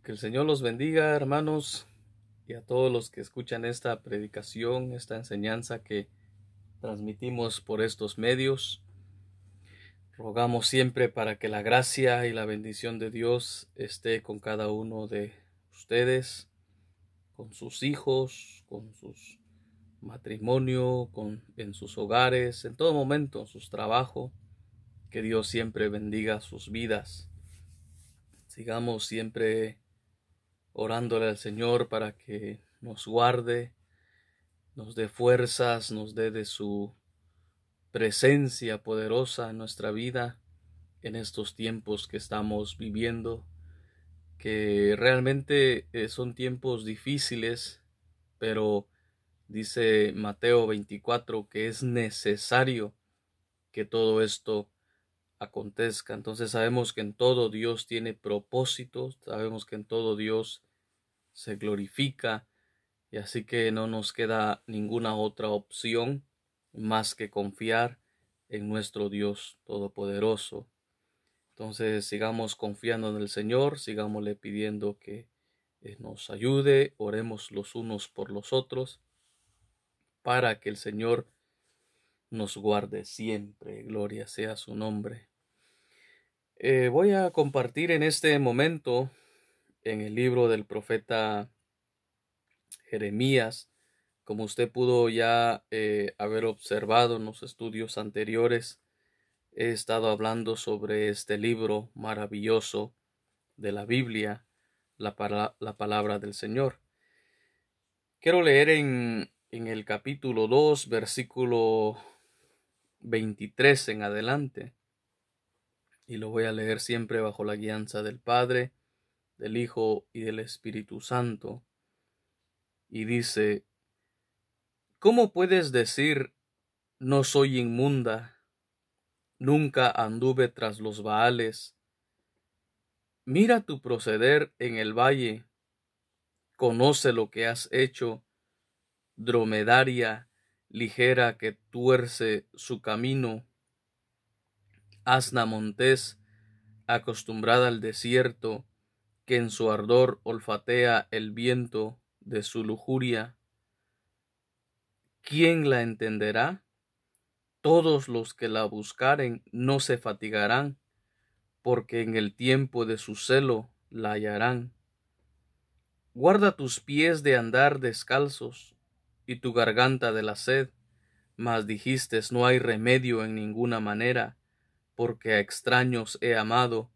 Que el Señor los bendiga, hermanos, y a todos los que escuchan esta predicación, esta enseñanza que transmitimos por estos medios. Rogamos siempre para que la gracia y la bendición de Dios esté con cada uno de ustedes, con sus hijos, con sus matrimonio, en sus hogares, en todo momento, en sus trabajos. Que Dios siempre bendiga sus vidas. Sigamos siempre orándole al Señor para que nos guarde, nos dé fuerzas, nos dé de su presencia poderosa en nuestra vida en estos tiempos que estamos viviendo, que realmente son tiempos difíciles, pero dice Mateo 24 que es necesario que todo esto acontezca. Entonces sabemos que en todo Dios tiene propósitos, sabemos que en todo Dios se glorifica, y así que no nos queda ninguna otra opción más que confiar en nuestro Dios Todopoderoso. Entonces sigamos confiando en el Señor, sigámosle pidiendo que nos ayude, oremos los unos por los otros, para que el Señor nos guarde siempre. Gloria sea su nombre. Voy a compartir en este momento en el libro del profeta Jeremías. Como usted pudo ya haber observado en los estudios anteriores, he estado hablando sobre este libro maravilloso de la Biblia, la palabra del Señor. Quiero leer en el capítulo 2, versículo 23 en adelante, y lo voy a leer siempre bajo la guianza del Padre, del Hijo y del Espíritu Santo. Y dice: ¿Cómo puedes decir, no soy inmunda? Nunca anduve tras los Baales. Mira tu proceder en el valle, conoce lo que has hecho, dromedaria ligera que tuerce su camino, asna montés acostumbrada al desierto, que en su ardor olfatea el viento de su lujuria. ¿Quién la entenderá? Todos los que la buscaren no se fatigarán, porque en el tiempo de su celo la hallarán. Guarda tus pies de andar descalzos y tu garganta de la sed, mas dijiste: no hay remedio en ninguna manera, porque a extraños he amado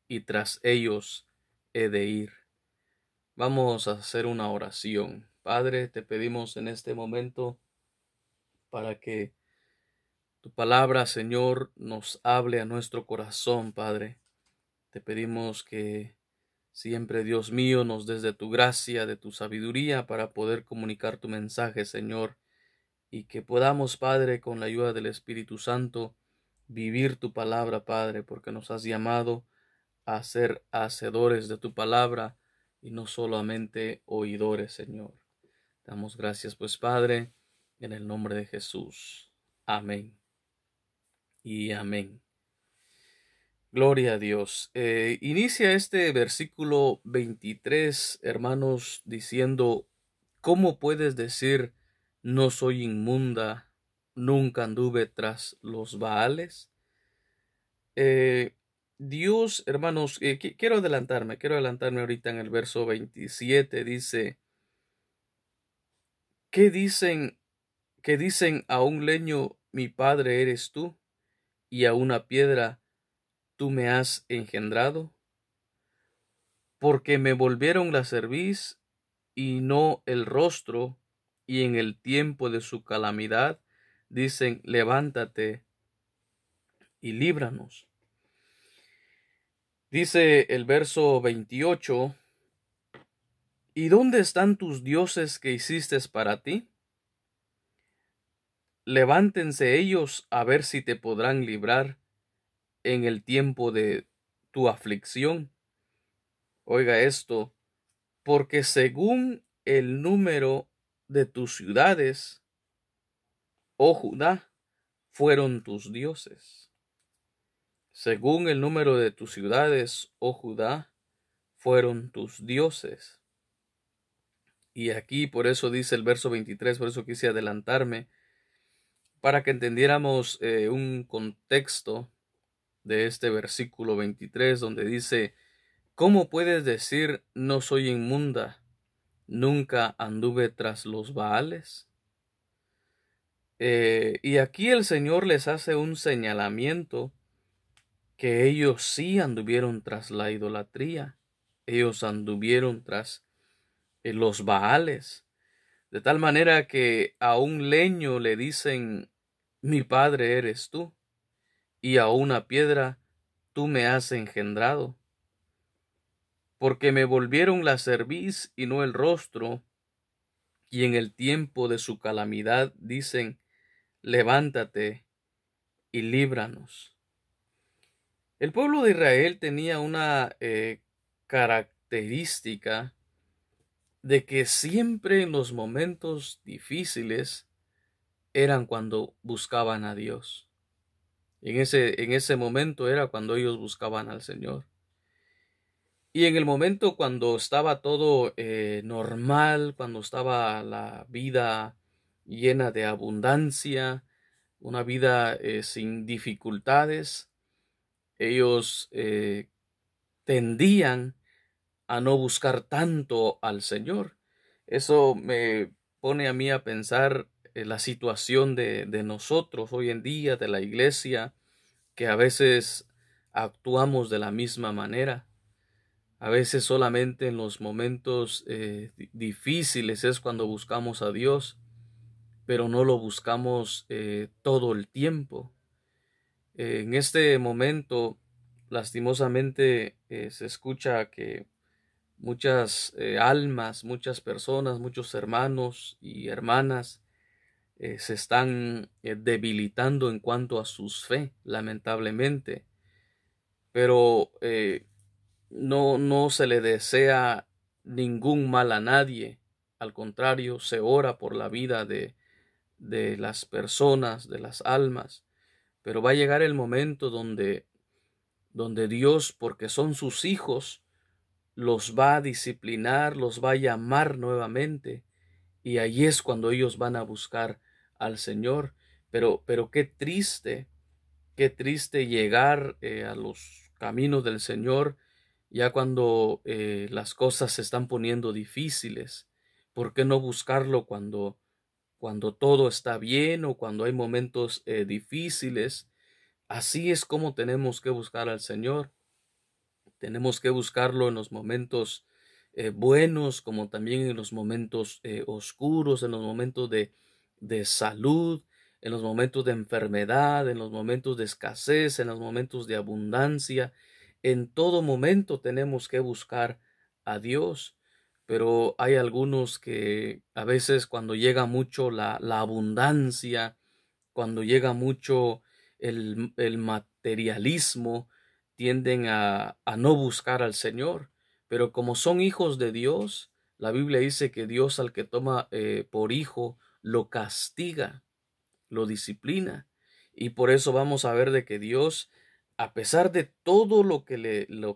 y tras ellos he de ir. Vamos a hacer una oración. Padre, te pedimos en este momento para que tu palabra, Señor, nos hable a nuestro corazón, Padre. Te pedimos que siempre, Dios mío, nos des de tu gracia, de tu sabiduría para poder comunicar tu mensaje, Señor, y que podamos, Padre, con la ayuda del Espíritu Santo, vivir tu palabra, Padre, porque nos has llamado a ser hacedores de tu palabra y no solamente oidores, Señor. Damos gracias, pues, Padre, en el nombre de Jesús. Amén y amén. Gloria a Dios. Inicia este versículo 23, hermanos, diciendo: ¿cómo puedes decir, no soy inmunda, nunca anduve tras los Baales? Dios, hermanos, quiero adelantarme ahorita en el verso 27, dice: ¿qué dicen? ¿Qué dicen a un leño, mi padre eres tú, y a una piedra, tú me has engendrado? Porque me volvieron la cerviz y no el rostro, y en el tiempo de su calamidad dicen: levántate y líbranos. Dice el verso 28: ¿y dónde están tus dioses que hiciste para ti? Levántense ellos a ver si te podrán librar en el tiempo de tu aflicción. Oiga esto: porque según el número de tus ciudades, oh Judá, fueron tus dioses. Según el número de tus ciudades, oh Judá, fueron tus dioses. Y aquí por eso dice el verso 23, por eso quise adelantarme, para que entendiéramos un contexto de este versículo 23, donde dice: ¿cómo puedes decir no soy inmunda? ¿Nunca anduve tras los Baales? Y aquí el Señor les hace un señalamiento que ellos sí anduvieron tras la idolatría. Ellos anduvieron tras los Baales. De tal manera que a un leño le dicen: mi padre eres tú, y a una piedra: tú me has engendrado. Porque me volvieron la cerviz y no el rostro, y en el tiempo de su calamidad dicen: levántate y líbranos. El pueblo de Israel tenía una característica de que siempre en los momentos difíciles eran cuando buscaban a Dios. En ese momento era cuando ellos buscaban al Señor. Y en el momento cuando estaba todo normal, cuando estaba la vida llena de abundancia, una vida sin dificultades, ellos tendían a no buscar tanto al Señor. Eso me pone a mí a pensar la situación de nosotros hoy en día, de la iglesia, que a veces actuamos de la misma manera. A veces solamente en los momentos difíciles es cuando buscamos a Dios, pero no lo buscamos todo el tiempo. En este momento, lastimosamente, se escucha que muchas almas, muchas personas, muchos hermanos y hermanas se están debilitando en cuanto a su fe, lamentablemente. Pero no se le desea ningún mal a nadie. Al contrario, se ora por la vida de las personas, de las almas. Pero va a llegar el momento donde Dios, porque son sus hijos, los va a disciplinar, los va a llamar nuevamente. Y ahí es cuando ellos van a buscar al Señor. Pero qué triste llegar a los caminos del Señor ya cuando las cosas se están poniendo difíciles. ¿Por qué no buscarlo cuando todo está bien o cuando hay momentos difíciles? Así es como tenemos que buscar al Señor. Tenemos que buscarlo en los momentos buenos, como también en los momentos oscuros, en los momentos de salud, en los momentos de enfermedad, en los momentos de escasez, en los momentos de abundancia. En todo momento tenemos que buscar a Dios. Pero hay algunos que a veces cuando llega mucho la abundancia, cuando llega mucho el materialismo, tienden a no buscar al Señor. Pero como son hijos de Dios, la Biblia dice que Dios al que toma por hijo lo castiga, lo disciplina. Y por eso vamos a ver de que Dios, a pesar de todo lo que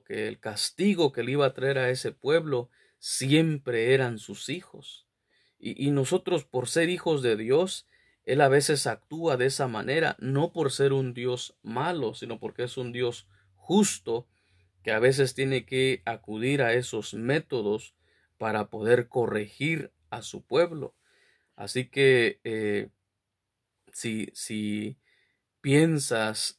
el castigo que le iba a traer a ese pueblo, siempre eran sus hijos. Y nosotros, por ser hijos de Dios, Él a veces actúa de esa manera, no por ser un Dios malo, sino porque es un Dios justo, que a veces tiene que acudir a esos métodos para poder corregir a su pueblo. Así que si piensas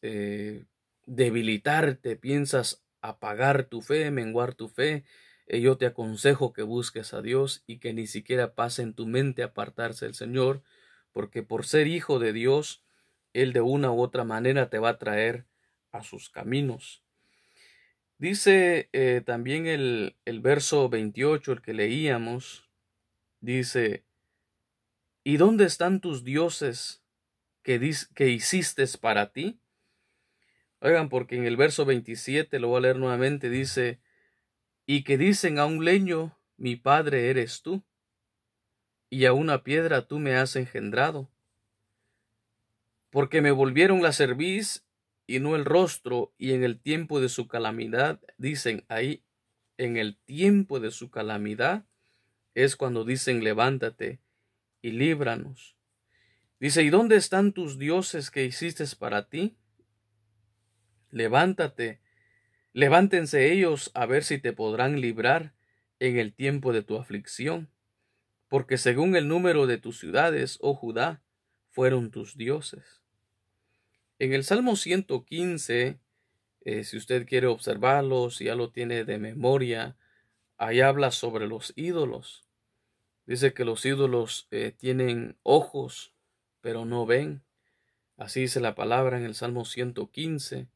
debilitarte, piensas apagar tu fe, menguar tu fe, yo te aconsejo que busques a Dios y que ni siquiera pase en tu mente apartarse del Señor, porque por ser hijo de Dios, Él de una u otra manera te va a traer a sus caminos. Dice también el verso 28, el que leíamos, dice: ¿y dónde están tus dioses que hiciste para ti? Oigan, porque en el verso 27, lo voy a leer nuevamente, dice: y que dicen a un leño: mi padre eres tú, y a una piedra tú me has engendrado. Porque me volvieron la cerviz y no el rostro, y en el tiempo de su calamidad dicen ahí: en el tiempo de su calamidad, es cuando dicen levántate y líbranos. Dice, ¿y dónde están tus dioses que hiciste para ti? Levántate, levántense ellos a ver si te podrán librar en el tiempo de tu aflicción, porque según el número de tus ciudades, oh Judá, fueron tus dioses. En el Salmo 115, si usted quiere observarlo, si ya lo tiene de memoria, ahí habla sobre los ídolos. Dice que los ídolos tienen ojos, pero no ven. Así dice la palabra en el Salmo 115.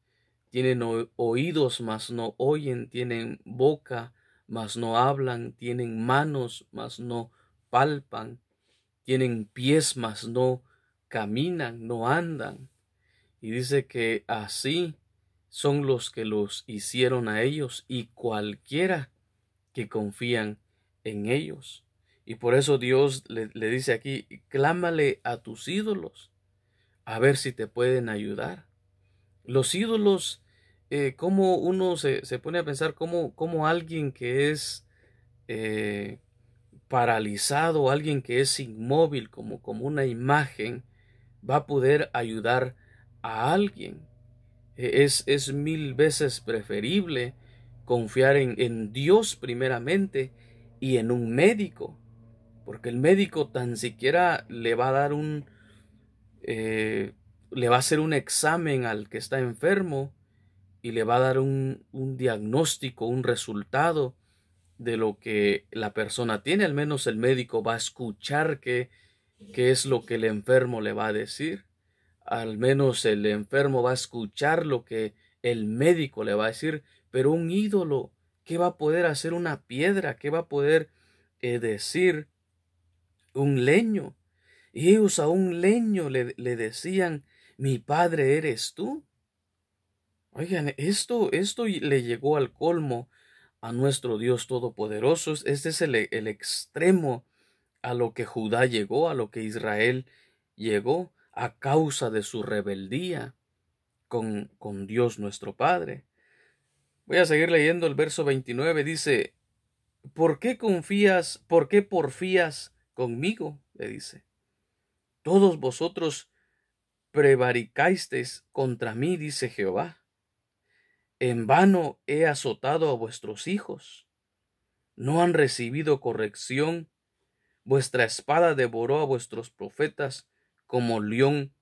Tienen oídos, mas no oyen. Tienen boca, mas no hablan. Tienen manos, mas no palpan. Tienen pies, mas no caminan, no andan. Y dice que así son los que los hicieron a ellos y cualquiera que confían en ellos. Y por eso Dios le dice aquí, clámale a tus ídolos, a ver si te pueden ayudar. Los ídolos, como uno se pone a pensar como alguien que es paralizado, alguien que es inmóvil, como una imagen, va a poder ayudar a alguien. Es mil veces preferible confiar en Dios primeramente y en un médico, porque el médico tan siquiera le va a dar le va a hacer un examen al que está enfermo y le va a dar un diagnóstico, un resultado de lo que la persona tiene. Al menos el médico va a escuchar qué es lo que el enfermo le va a decir. Al menos el enfermo va a escuchar lo que el médico le va a decir. Pero un ídolo, ¿qué va a poder hacer una piedra? ¿Qué va a poder decir un leño? Y ellos a un leño le decían, mi padre eres tú. Oigan, esto le llegó al colmo a nuestro Dios Todopoderoso. Este es el extremo a lo que Judá llegó, a lo que Israel llegó a causa de su rebeldía con Dios nuestro Padre. Voy a seguir leyendo el verso 29. Dice, ¿por qué porfías conmigo? Le dice. Todos vosotros prevaricasteis contra mí, dice Jehová. En vano he azotado a vuestros hijos. No han recibido corrección. Vuestra espada devoró a vuestros profetas como león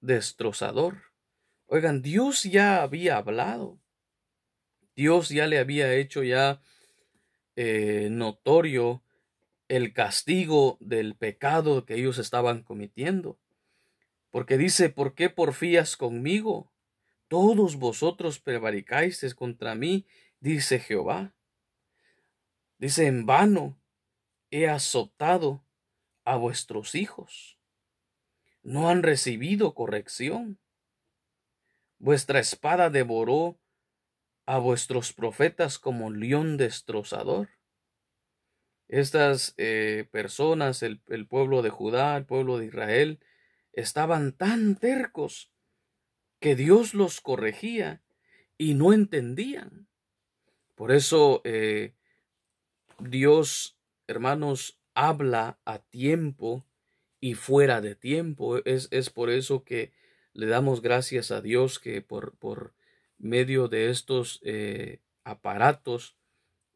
destrozador. Oigan, Dios ya había hablado. Dios ya le había hecho ya notorio el castigo del pecado que ellos estaban cometiendo. Porque dice, ¿por qué porfías conmigo? Todos vosotros prevaricáis contra mí, dice Jehová. Dice, en vano he azotado a vuestros hijos. No han recibido corrección. Vuestra espada devoró a vuestros profetas como león destrozador. Estas personas, el pueblo de Judá, el pueblo de Israel, estaban tan tercos que Dios los corregía y no entendían. Por eso Dios, hermanos, habla a tiempo y fuera de tiempo. Es por eso que le damos gracias a Dios que por medio de estos aparatos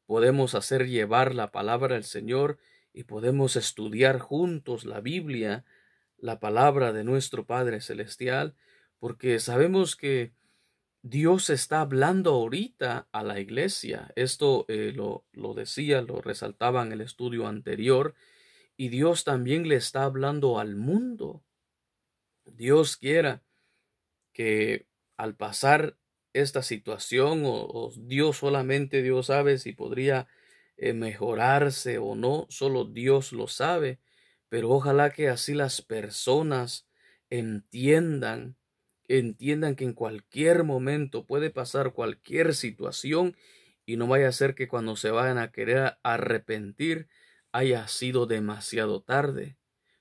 podemos hacer llevar la palabra del Señor y podemos estudiar juntos la Biblia, la palabra de nuestro Padre Celestial, porque sabemos que Dios está hablando ahorita a la iglesia. Esto lo decía, lo resaltaba en el estudio anterior, y Dios también le está hablando al mundo. Dios quiera que al pasar esta situación, o Dios solamente Dios sabe si podría mejorarse o no, solo Dios lo sabe, pero ojalá que así las personas entiendan que en cualquier momento puede pasar cualquier situación y no vaya a ser que cuando se vayan a querer arrepentir haya sido demasiado tarde,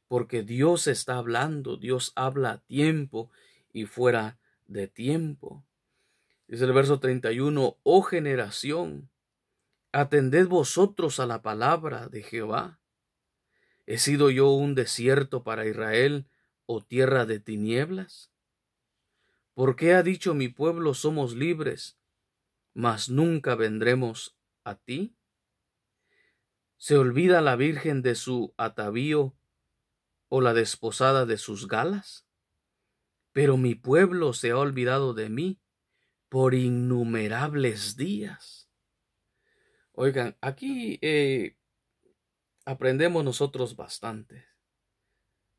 porque Dios está hablando, Dios habla a tiempo y fuera de tiempo. Dice el verso 31, oh generación, Atended vosotros a la palabra de Jehová. ¿He sido yo un desierto para Israel o tierra de tinieblas? ¿Por qué ha dicho mi pueblo somos libres, mas nunca vendremos a ti? ¿Se olvida la virgen de su atavío o la desposada de sus galas? Pero mi pueblo se ha olvidado de mí por innumerables días. Oigan, aquí aprendemos nosotros bastante.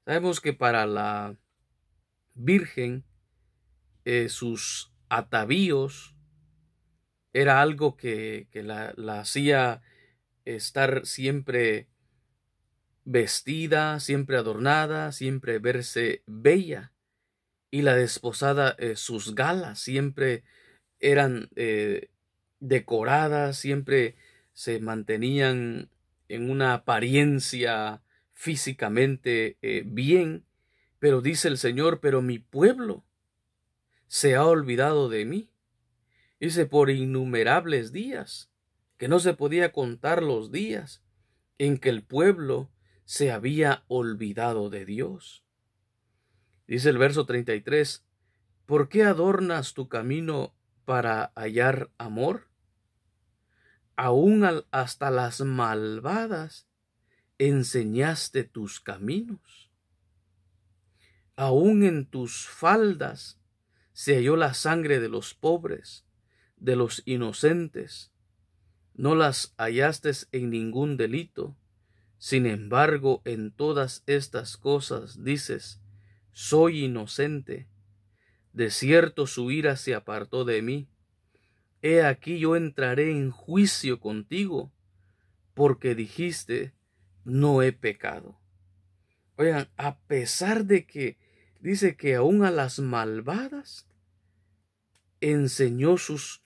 Sabemos que para la Virgen sus atavíos era algo que la hacía estar siempre vestida, siempre adornada, siempre verse bella. Y la desposada, sus galas siempre eran decoradas, siempre se mantenían en una apariencia físicamente bien. Pero dice el Señor, pero mi pueblo se ha olvidado de mí. Dice, por innumerables días, que no se podía contar los días en que el pueblo se había olvidado de Dios. Dice el verso 33, ¿por qué adornas tu camino para hallar amor? Aún hasta las malvadas enseñaste tus caminos. Aún en tus faldas se halló la sangre de los pobres, de los inocentes. No las hallaste en ningún delito. Sin embargo, en todas estas cosas dices, soy inocente. De cierto su ira se apartó de mí. He aquí yo entraré en juicio contigo, porque dijiste, no he pecado. Oigan, a pesar de que dice que aún a las malvadas enseñó sus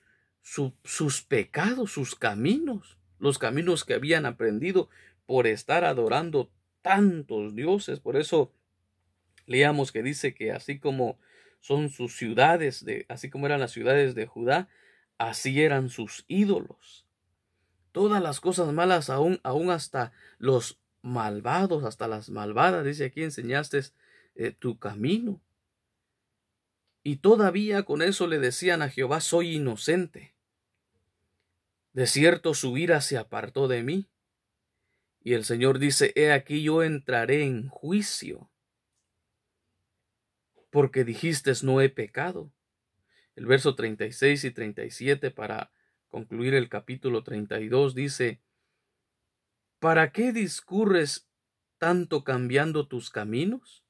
pecados, sus caminos, los caminos que habían aprendido por estar adorando tantos dioses. Por eso leamos que dice que así como son sus ciudades, así como eran las ciudades de Judá, así eran sus ídolos. Todas las cosas malas, aún hasta los malvados, hasta las malvadas, dice aquí, enseñaste tu camino. Y todavía con eso le decían a Jehová, soy inocente. De cierto su ira se apartó de mí. Y el Señor dice, he aquí yo entraré en juicio, porque dijiste no he pecado. El verso 36 y 37 para concluir el capítulo 32 dice, ¿para qué discurres tanto cambiando tus caminos?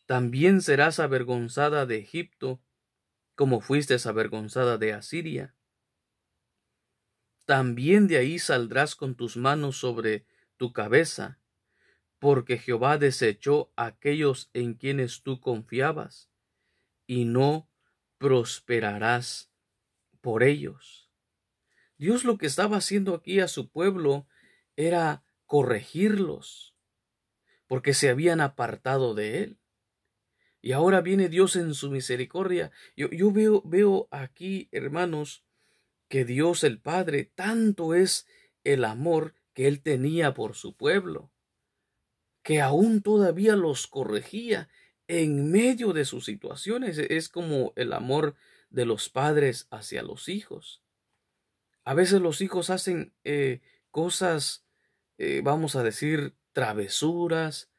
También serás avergonzada de Egipto, como fuiste avergonzada de Asiria. También de ahí saldrás con tus manos sobre tu cabeza, porque Jehová desechó a aquellos en quienes tú confiabas, y no prosperarás por ellos. Dios lo que estaba haciendo aquí a su pueblo era corregirlos, porque se habían apartado de él. Y ahora viene Dios en su misericordia. Yo veo aquí, hermanos, que Dios el Padre, tanto es el amor que él tenía por su pueblo, que aún todavía los corregía en medio de sus situaciones. Es como el amor de los padres hacia los hijos. A veces los hijos hacen cosas, vamos a decir, travesuras,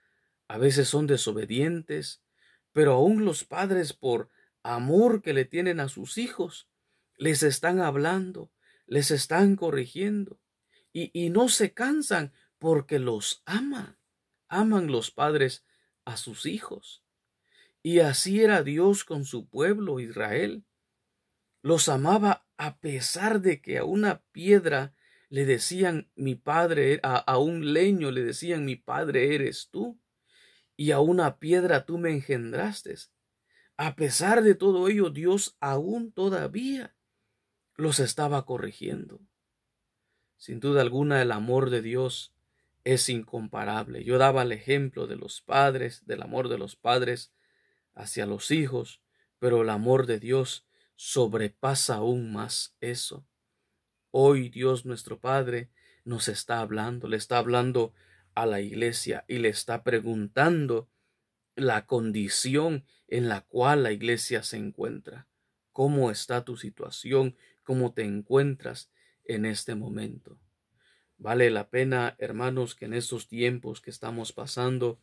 a veces son desobedientes, pero aún los padres, por amor que le tienen a sus hijos, les están hablando, les están corrigiendo, y no se cansan porque los aman los padres a sus hijos. Y así era Dios con su pueblo Israel. Los amaba a pesar de que a una piedra le decían mi padre, a un leño le decían mi padre eres tú, y a una piedra tú me engendraste. A pesar de todo ello, Dios aún todavía los estaba corrigiendo. Sin duda alguna, el amor de Dios es incomparable. Yo daba el ejemplo de los padres, del amor de los padres hacia los hijos, pero el amor de Dios sobrepasa aún más eso. Hoy Dios nuestro Padre nos está hablando, le está hablando a la iglesia y le está preguntando la condición en la cual la iglesia se encuentra. ¿Cómo está tu situación? ¿Cómo te encuentras en este momento? Vale la pena, hermanos, que en estos tiempos que estamos pasando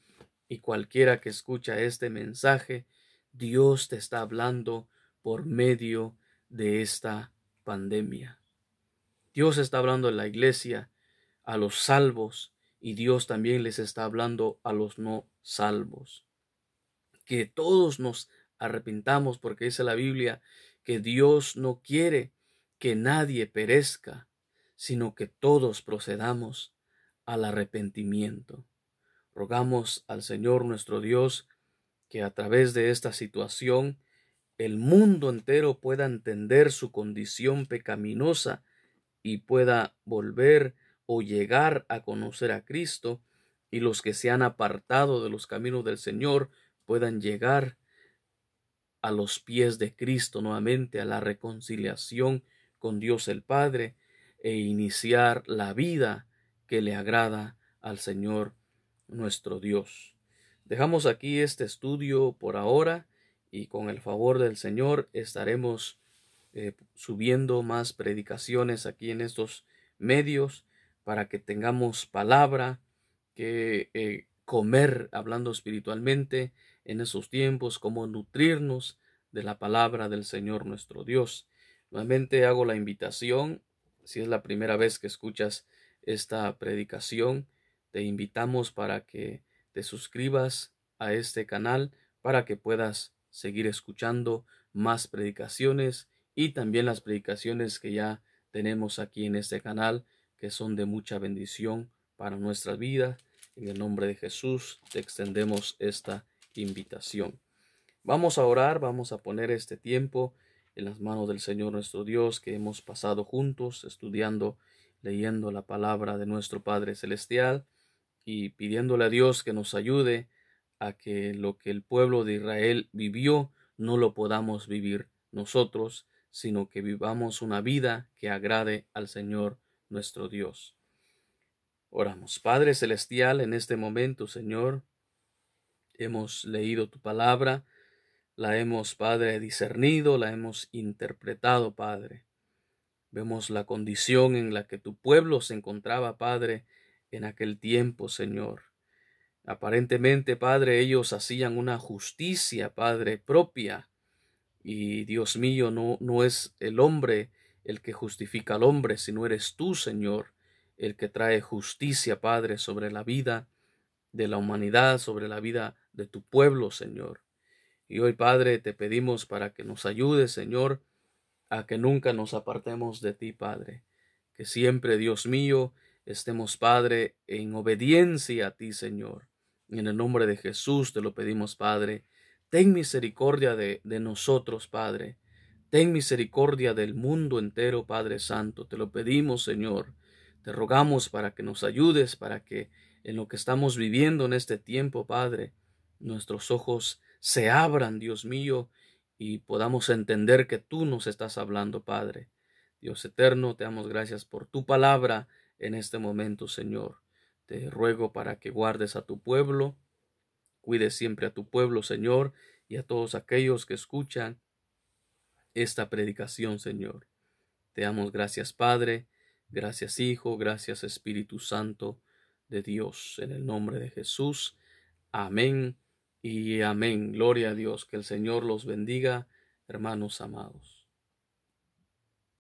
y cualquiera que escucha este mensaje, Dios te está hablando por medio de esta pandemia. Dios está hablando a la iglesia, a los salvos, y Dios también les está hablando a los no salvos. Que todos nos arrepintamos, porque dice la Biblia que Dios no quiere que nadie perezca, sino que todos procedamos al arrepentimiento. Rogamos al Señor nuestro Dios que a través de esta situación el mundo entero pueda entender su condición pecaminosa y pueda volver o llegar a conocer a Cristo, y los que se han apartado de los caminos del Señor puedan llegar a los pies de Cristo nuevamente, a la reconciliación con Dios el Padre, e iniciar la vida que le agrada al Señor nuestro Dios. Dejamos aquí este estudio por ahora, y con el favor del Señor estaremos subiendo más predicaciones aquí en estos medios para que tengamos palabra que comer, hablando espiritualmente en esos tiempos, cómo nutrirnos de la palabra del Señor nuestro Dios. Nuevamente hago la invitación, si es la primera vez que escuchas esta predicación, te invitamos para que te suscribas a este canal para que puedas seguir escuchando más predicaciones y también las predicaciones que ya tenemos aquí en este canal, que son de mucha bendición para nuestra vida. En el nombre de Jesús te extendemos esta invitación. Vamos a orar, vamos a poner este tiempo en las manos del Señor nuestro Dios, que hemos pasado juntos estudiando, leyendo la palabra de nuestro Padre Celestial y pidiéndole a Dios que nos ayude a que lo que el pueblo de Israel vivió no lo podamos vivir nosotros, sino que vivamos una vida que agrade al Señor nuestro Dios. Oramos. Padre Celestial, en este momento, Señor, hemos leído tu palabra, la hemos, Padre, discernido, la hemos interpretado, Padre. Vemos la condición en la que tu pueblo se encontraba, Padre, en aquel tiempo, Señor. Aparentemente, Padre, ellos hacían una justicia, Padre, propia. Y Dios mío, no es el hombre el que justifica al hombre, sino eres tú, Señor, el que trae justicia, Padre, sobre la vida de la humanidad, sobre la vida de tu pueblo, Señor. Y hoy, Padre, te pedimos para que nos ayudes, Señor, a que nunca nos apartemos de ti, Padre. Que siempre, Dios mío, estemos, Padre, en obediencia a ti, Señor. Y en el nombre de Jesús te lo pedimos, Padre. Ten misericordia de nosotros, Padre. Ten misericordia del mundo entero, Padre Santo. Te lo pedimos, Señor. Te rogamos para que nos ayudes, para que en lo que estamos viviendo en este tiempo, Padre, nuestros ojos se abran, Dios mío, y podamos entender que tú nos estás hablando, Padre. Dios eterno, te damos gracias por tu palabra en este momento, Señor. Te ruego para que guardes a tu pueblo, cuides siempre a tu pueblo, Señor, y a todos aquellos que escuchan esta predicación, Señor. Te damos gracias, Padre, gracias, Hijo, gracias, Espíritu Santo de Dios, en el nombre de Jesús. Amén y amén. Gloria a Dios. Que el Señor los bendiga, hermanos amados.